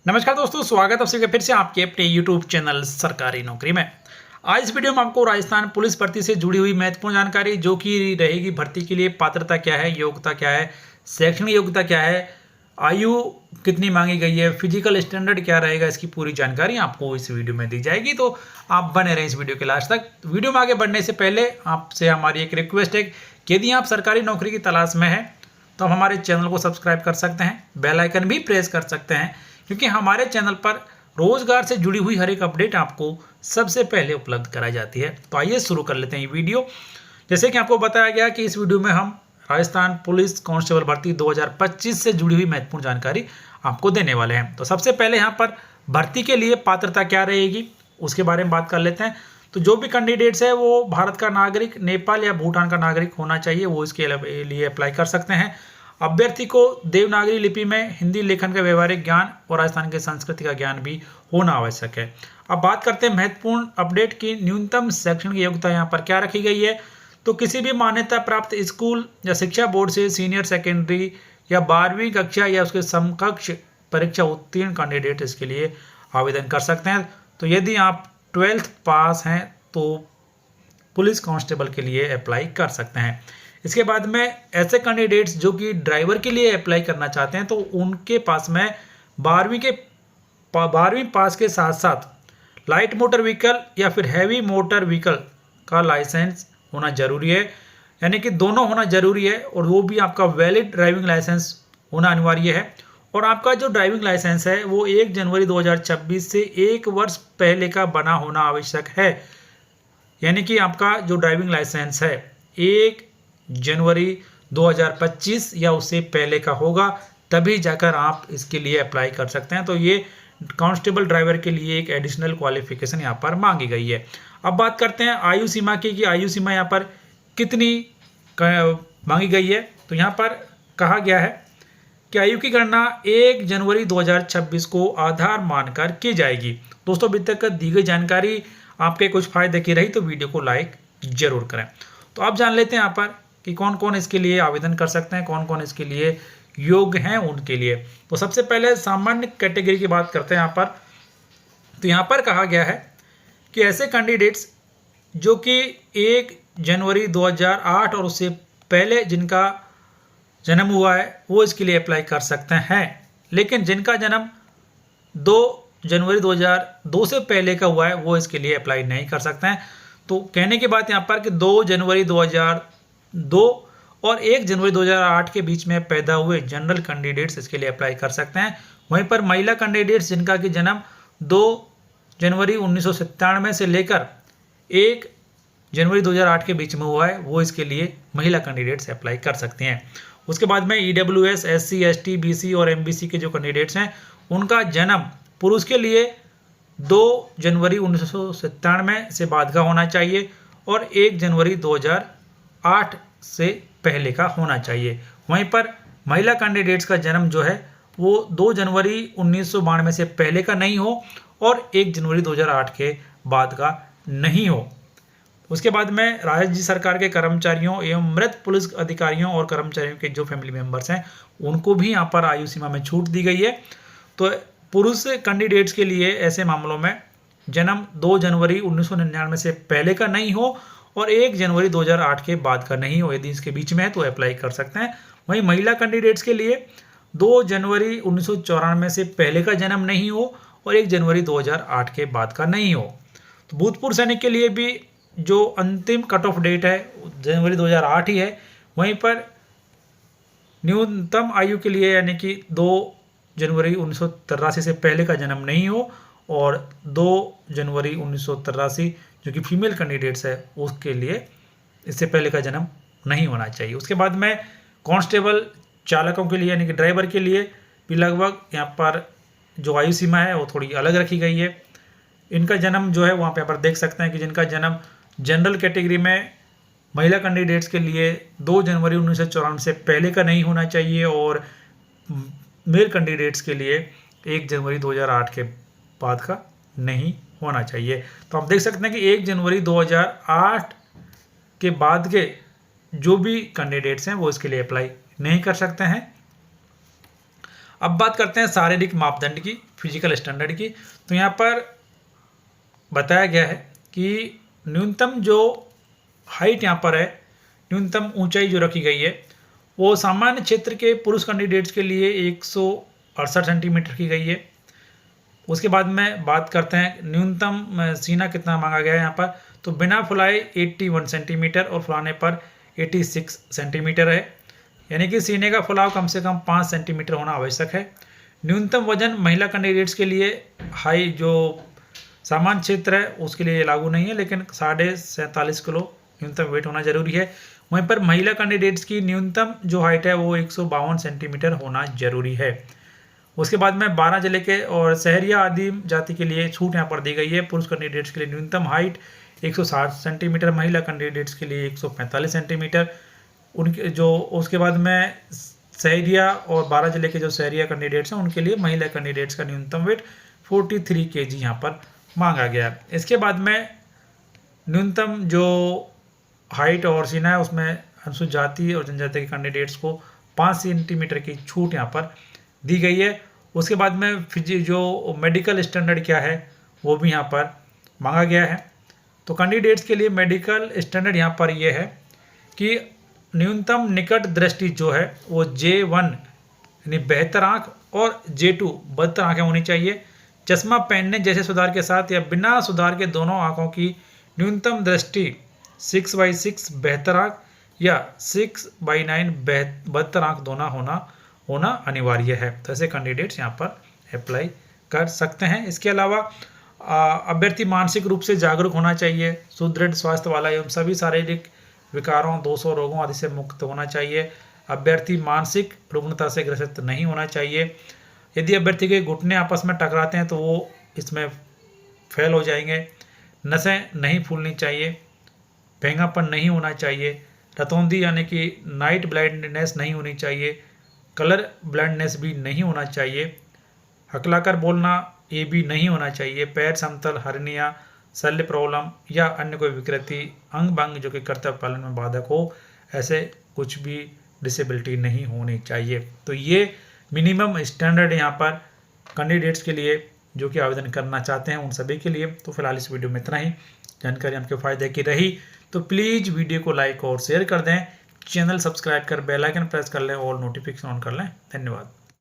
नमस्कार दोस्तों, स्वागत है आपसे फिर से आपके अपने YouTube चैनल सरकारी नौकरी में। आज इस वीडियो में आपको राजस्थान पुलिस भर्ती से जुड़ी हुई महत्वपूर्ण जानकारी जो कि रहेगी भर्ती के लिए पात्रता क्या है, योग्यता क्या है, शैक्षणिक योग्यता क्या है, आयु कितनी मांगी गई है, फिजिकल स्टैंडर्ड क्या रहेगा, इसकी पूरी जानकारी आपको इस वीडियो में दी जाएगी। तो आप बने रहें इस वीडियो के लास्ट तक। वीडियो में आगे बढ़ने से पहले आपसे हमारी एक रिक्वेस्ट है कि यदि आप सरकारी नौकरी की तलाश में हैं तो आप हमारे चैनल को सब्सक्राइब कर सकते हैं, बेल आइकन भी प्रेस कर सकते हैं, क्योंकि हमारे चैनल पर रोजगार से जुड़ी हुई हर एक अपडेट आपको सबसे पहले उपलब्ध कराई जाती है। तो आइए शुरू कर लेते हैं ये वीडियो। जैसे कि आपको बताया गया कि इस वीडियो में हम राजस्थान पुलिस कांस्टेबल भर्ती 2025 से जुड़ी हुई महत्वपूर्ण जानकारी आपको देने वाले हैं। तो सबसे पहले यहाँ पर भर्ती के लिए पात्रता क्या रहेगी उसके बारे में बात कर लेते हैं। तो जो भी कैंडिडेट्स है वो भारत का नागरिक, नेपाल या भूटान का नागरिक होना चाहिए, वो इसके लिए अप्लाई कर सकते हैं। अभ्यर्थी को देवनागरी लिपि में हिंदी लेखन का व्यवहारिक ज्ञान और राजस्थान की संस्कृति का ज्ञान भी होना आवश्यक है। अब बात करते हैं महत्वपूर्ण अपडेट की। न्यूनतम शैक्षणिक योग्यता यहाँ पर क्या रखी गई है। तो किसी भी मान्यता प्राप्त स्कूल या शिक्षा बोर्ड से सीनियर सेकेंडरी या 12वीं कक्षा या उसके समकक्ष परीक्षा उत्तीर्ण कैंडिडेट इसके लिए आवेदन कर सकते हैं। तो यदि आप 12th पास हैं तो पुलिस कांस्टेबल के लिए अप्लाई कर सकते हैं। इसके बाद में ऐसे कैंडिडेट्स जो कि ड्राइवर के लिए अप्लाई करना चाहते हैं तो उनके पास में 12वीं पास के साथ साथ लाइट मोटर व्हीकल या फिर हैवी मोटर व्हीकल का लाइसेंस होना जरूरी है, यानी कि दोनों होना जरूरी है, और वो भी आपका वैलिड ड्राइविंग लाइसेंस होना अनिवार्य है। और आपका जो ड्राइविंग लाइसेंस है वो 1 जनवरी 2026 से 1 वर्ष पहले का बना होना आवश्यक है। यानी कि आपका जो ड्राइविंग लाइसेंस है 1 जनवरी 2025 या उससे पहले का होगा, तभी जाकर आप इसके लिए अप्लाई कर सकते हैं। तो ये कांस्टेबल ड्राइवर के लिए एक एडिशनल क्वालिफिकेशन यहाँ पर मांगी गई है। अब बात करते हैं आयु सीमा की कि आयु सीमा यहाँ पर कितनी मांगी गई है। तो यहाँ पर कहा गया है कि आयु की गणना 1 जनवरी 2026 को आधार मानकर की जाएगी। दोस्तों, अभी तक दी गई जानकारी आपके कुछ फायदे की रही तो वीडियो को लाइक जरूर करें। तो आप जान लेते हैं यहाँ पर कि कौन कौन इसके लिए आवेदन कर सकते हैं, कौन कौन इसके लिए योग्य हैं उनके लिए। तो सबसे पहले सामान्य कैटेगरी की बात करते हैं यहाँ पर। तो यहाँ पर कहा गया है कि ऐसे कैंडिडेट्स जो कि 1 जनवरी 2008 और उससे पहले जिनका जन्म हुआ है वो इसके लिए अप्लाई कर सकते हैं, लेकिन जिनका जन्म 2 जनवरी 2002 से पहले का हुआ है वो इसके लिए अप्लाई नहीं कर सकते हैं। तो कहने की बात यहाँ पर कि 2 जनवरी 2002 और 1 जनवरी 2008 के बीच में पैदा हुए जनरल कैंडिडेट्स इसके लिए अप्लाई कर सकते हैं। वहीं पर महिला कैंडिडेट्स जिनका कि जन्म 2 जनवरी 1997 से लेकर 1 जनवरी 2008 के बीच में हुआ है वो इसके लिए महिला कैंडिडेट्स अप्लाई कर सकते हैं। उसके बाद में EWS, SC, ST, BC और MBC के जो कैंडिडेट्स हैं उनका जन्म पुरुष के लिए 2 जनवरी 1997 से बाद का होना चाहिए और 1 जनवरी 2008 से पहले का होना चाहिए। वहीं पर महिला कैंडिडेट्स का जन्म जो है वो 2 जनवरी 1992 से पहले का नहीं हो और 1 जनवरी 2008 के बाद का नहीं हो। उसके बाद में राज्य सरकार के कर्मचारियों एवं मृत पुलिस अधिकारियों और कर्मचारियों के जो फैमिली मेंबर्स हैं उनको भी यहाँ पर आयु सीमा में छूट दी गई है। तो पुरुष कैंडिडेट्स के लिए ऐसे मामलों में जन्म 2 जनवरी 1999 से पहले का नहीं हो और 1 जनवरी 2008 के बाद का नहीं हो, यदि इसके बीच में है तो अप्लाई कर सकते हैं। वहीं महिला कैंडिडेट्स के लिए 2 जनवरी 1994 से पहले का जन्म नहीं हो और 1 जनवरी 2008 के बाद का नहीं हो। तो भूतपूर्व सैनिक के लिए भी जो अंतिम कट ऑफ डेट है जनवरी 2008 ही है। वहीं पर न्यूनतम आयु के लिए यानी कि 2 जनवरी 1983 से पहले का जन्म नहीं हो और 2 जनवरी 1983 जो कि फीमेल कैंडिडेट्स है उसके लिए इससे पहले का जन्म नहीं होना चाहिए। उसके बाद में कांस्टेबल चालकों के लिए यानी कि ड्राइवर के लिए भी लगभग यहाँ पर जो आयु सीमा है वो थोड़ी अलग रखी गई है। इनका जन्म जो है वहाँ पे यहाँ पर देख सकते हैं कि जिनका जन्म जनरल कैटेगरी में महिला कैंडिडेट्स के लिए 2 जनवरी 1994 से पहले का नहीं होना चाहिए और मेल कैंडिडेट्स के लिए 1 जनवरी 2008 के बाद का नहीं होना चाहिए। तो आप देख सकते हैं कि 1 जनवरी 2008 के बाद के जो भी कैंडिडेट्स हैं वो इसके लिए अप्लाई नहीं कर सकते हैं। अब बात करते हैं शारीरिक मापदंड की, फिजिकल स्टैंडर्ड की। तो यहाँ पर बताया गया है कि न्यूनतम जो हाइट यहाँ पर है, न्यूनतम ऊंचाई जो रखी गई है वो सामान्य क्षेत्र के पुरुष कैंडिडेट्स के लिए 168 सेंटीमीटर की गई है। उसके बाद में बात करते हैं न्यूनतम सीना कितना मांगा गया है यहाँ पर। तो बिना फुलाए 81 सेंटीमीटर और फुलाने पर 86 सेंटीमीटर है, यानी कि सीने का फुलाव कम से कम 5 सेंटीमीटर होना आवश्यक है। न्यूनतम वजन महिला कैंडिडेट्स के लिए हाई जो सामान्य क्षेत्र है उसके लिए लागू नहीं है, लेकिन 47.5 किलो न्यूनतम वेट होना जरूरी है। वहीं पर महिला कैंडिडेट्स की न्यूनतम जो हाइट है वो 152 सेंटीमीटर होना जरूरी है। उसके बाद में 12 जिले के और शहरिया आदिम जाति के लिए छूट यहाँ पर दी गई है। पुरुष कैंडिडेट्स के लिए न्यूनतम हाइट 160 सेंटीमीटर, महिला कैंडिडेट्स के लिए 145 सेंटीमीटर। उनके जो उसके बाद में शहरिया और 12 जिले के जो शहरिया कैंडिडेट्स हैं उनके लिए महिला कैंडिडेट्स का न्यूनतम वेट 43 kg यहाँ पर मांगा गया। इसके बाद में न्यूनतम जो हाइट और सीना है उसमें अनुसूचित जाति और जनजाति के कैंडिडेट्स को 5 सेंटीमीटर की छूट यहाँ पर दी गई है। उसके बाद में जो मेडिकल स्टैंडर्ड क्या है वो भी यहाँ पर मांगा गया है। तो कैंडिडेट्स के लिए मेडिकल स्टैंडर्ड यहाँ पर ये है कि न्यूनतम निकट दृष्टि जो है वो J1 यानी बेहतर आँख और J2 बदतर आँखें होनी चाहिए। चश्मा पहनने जैसे सुधार के साथ या बिना सुधार के दोनों आँखों की न्यूनतम दृष्टि 6/6 बेहतर आँख या 6/9 बदतर आँख दोनों होना अनिवार्य है। तो ऐसे कैंडिडेट्स यहाँ पर अप्लाई कर सकते हैं। इसके अलावा अभ्यर्थी मानसिक रूप से जागरूक होना चाहिए, सुदृढ़ स्वास्थ्य वाला एवं सभी शारीरिक विकारों, दोषों, रोगों आदि से मुक्त होना चाहिए। अभ्यर्थी मानसिक रुग्णता से ग्रसित नहीं होना चाहिए। यदि अभ्यर्थी के घुटने आपस में टकराते हैं तो वो इसमें फेल हो जाएंगे। नसें नहीं फूलनी चाहिए, भेंगापन नहीं होना चाहिए, रतौंधी यानी कि नाइट ब्लाइंडनेस नहीं होनी चाहिए, कलर ब्लाइंडनेस भी नहीं होना चाहिए, हकलाकर बोलना ये भी नहीं होना चाहिए, पैर समतल, हर्निया, शल्य प्रॉब्लम या अन्य कोई विकृति, अंग भंग जो कि कर्तव्य पालन में बाधक हो, ऐसे कुछ भी डिसेबिलिटी नहीं होनी चाहिए। तो ये मिनिमम स्टैंडर्ड यहाँ पर कैंडिडेट्स के लिए जो कि आवेदन करना चाहते हैं उन सभी के लिए। तो फिलहाल इस वीडियो में इतना ही। जानकारी आपके फायदे की रही तो प्लीज़ वीडियो को लाइक और शेयर कर दें, चैनल सब्सक्राइब कर बेल आइकन प्रेस कर लें और नोटिफिकेशन ऑन कर लें। धन्यवाद।